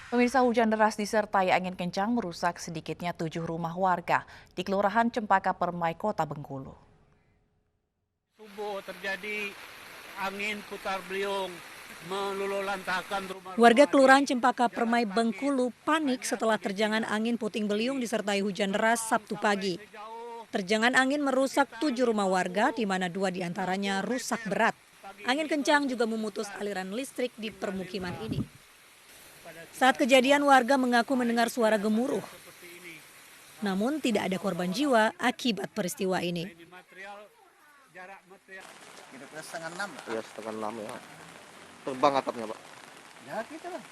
Pemirsa, hujan deras disertai angin kencang merusak sedikitnya 7 rumah warga di Kelurahan Cempaka Permai, Kota Bengkulu. Subuh terjadi angin putar beliung meluluhlantahkan rumah-rumah. Warga Kelurahan Cempaka Permai Bengkulu panik setelah terjangan angin puting beliung disertai hujan deras Sabtu pagi. Terjangan angin merusak 7 rumah warga, di mana 2 diantaranya rusak berat. Angin kencang juga memutus aliran listrik di permukiman ini. Saat kejadian, warga mengaku mendengar suara gemuruh. Namun tidak ada korban jiwa akibat peristiwa ini. Kira-kira setengah 6 lah. Iya, setengah 6 ya. Terbang atapnya, Pak. Ya gitu lah.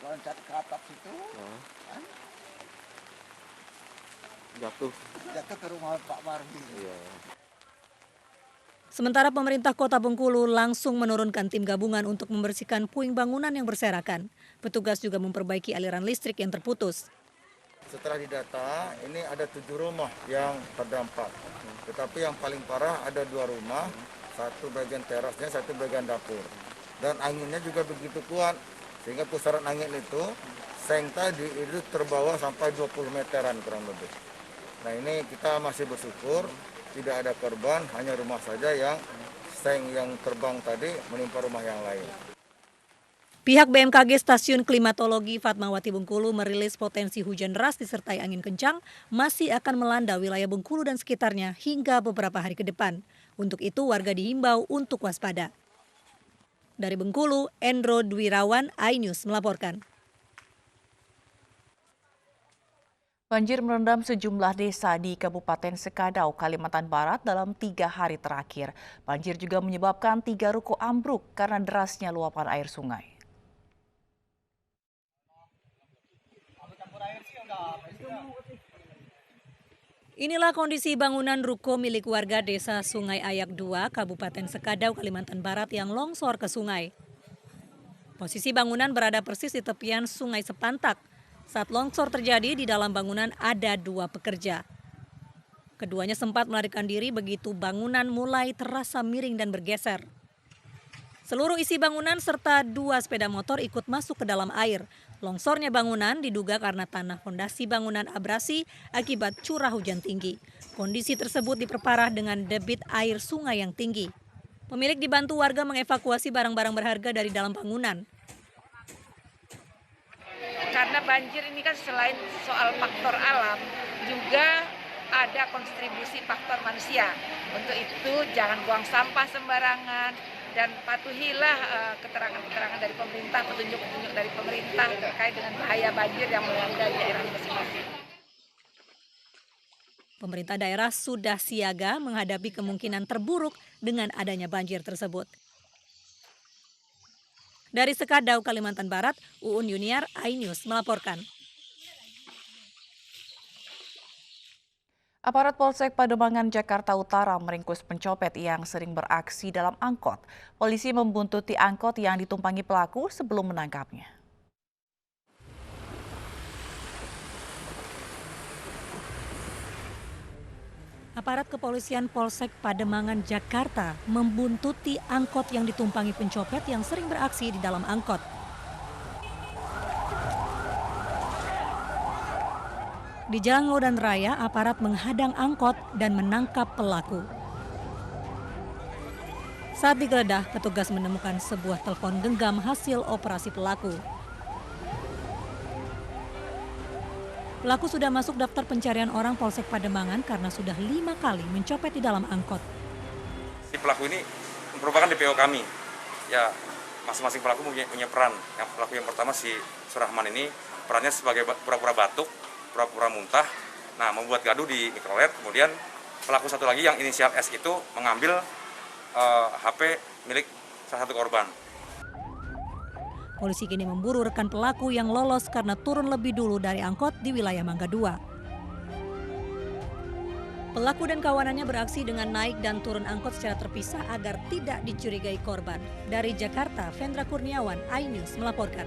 Loncat ke atap situ, kan? Jatuh. Jatuh ke rumah Pak Mardi. Iya. Sementara pemerintah Kota Bengkulu langsung menurunkan tim gabungan untuk membersihkan puing bangunan yang berserakan. Petugas juga memperbaiki aliran listrik yang terputus. Setelah didata, ini ada 7 rumah yang terdampak. Tetapi yang paling parah ada 2 rumah, satu bagian terasnya, satu bagian dapur. Dan anginnya juga begitu kuat, sehingga pusaran angin itu, seng tadi itu terbawa sampai 20 meteran kurang lebih. Nah ini kita masih bersyukur, tidak ada korban, hanya rumah saja yang seng yang terbang tadi menimpa rumah yang lain. Pihak BMKG Stasiun Klimatologi Fatmawati Bengkulu merilis potensi hujan deras disertai angin kencang masih akan melanda wilayah Bengkulu dan sekitarnya hingga beberapa hari ke depan. Untuk itu warga dihimbau untuk waspada. Dari Bengkulu, Endro Dwirawan, iNews melaporkan. Banjir merendam sejumlah desa di Kabupaten Sekadau, Kalimantan Barat dalam 3 hari terakhir. Banjir juga menyebabkan 3 ruko ambruk karena derasnya luapan air sungai. Inilah kondisi bangunan ruko milik warga desa Sungai Ayak 2, Kabupaten Sekadau, Kalimantan Barat yang longsor ke sungai. Posisi bangunan berada persis di tepian Sungai Sepantak. Saat longsor terjadi, di dalam bangunan ada 2 pekerja. Keduanya sempat melarikan diri begitu bangunan mulai terasa miring dan bergeser. Seluruh isi bangunan serta 2 sepeda motor ikut masuk ke dalam air. Longsornya bangunan diduga karena tanah fondasi bangunan abrasi akibat curah hujan tinggi. Kondisi tersebut diperparah dengan debit air sungai yang tinggi. Pemilik dibantu warga mengevakuasi barang-barang berharga dari dalam bangunan. Karena banjir ini kan selain soal faktor alam, juga ada kontribusi faktor manusia. Untuk itu jangan buang sampah sembarangan dan patuhilah keterangan-keterangan dari pemerintah, petunjuk-petunjuk dari pemerintah terkait dengan bahaya banjir yang melanda daerah masing-masing. Pemerintah daerah sudah siaga menghadapi kemungkinan terburuk dengan adanya banjir tersebut. Dari Sekadau, Kalimantan Barat, Uun Yuniar, iNews melaporkan. Aparat Polsek Pademangan, Jakarta Utara meringkus pencopet yang sering beraksi dalam angkot. Polisi membuntuti angkot yang ditumpangi pelaku sebelum menangkapnya. Aparat kepolisian Polsek Pademangan, Jakarta membuntuti angkot yang ditumpangi pencopet yang sering beraksi di dalam angkot. Di Jalan Lodan Raya, aparat menghadang angkot dan menangkap pelaku. Saat digeledah, petugas menemukan sebuah telepon genggam hasil operasi pelaku. Pelaku sudah masuk daftar pencarian orang Polsek Pademangan karena sudah 5 kali mencopet di dalam angkot. Si pelaku ini merupakan DPO kami. Ya, masing-masing pelaku punya peran. Yang pelaku yang pertama si Surahman ini perannya sebagai pura-pura batuk, pura-pura muntah. Nah, membuat gaduh di mikrolet. Kemudian pelaku satu lagi yang inisial S itu mengambil HP milik salah satu korban. Polisi kini memburu rekan pelaku yang lolos karena turun lebih dulu dari angkot di wilayah Mangga 2. Pelaku dan kawanannya beraksi dengan naik dan turun angkot secara terpisah agar tidak dicurigai korban. Dari Jakarta, Vendra Kurniawan, iNews melaporkan.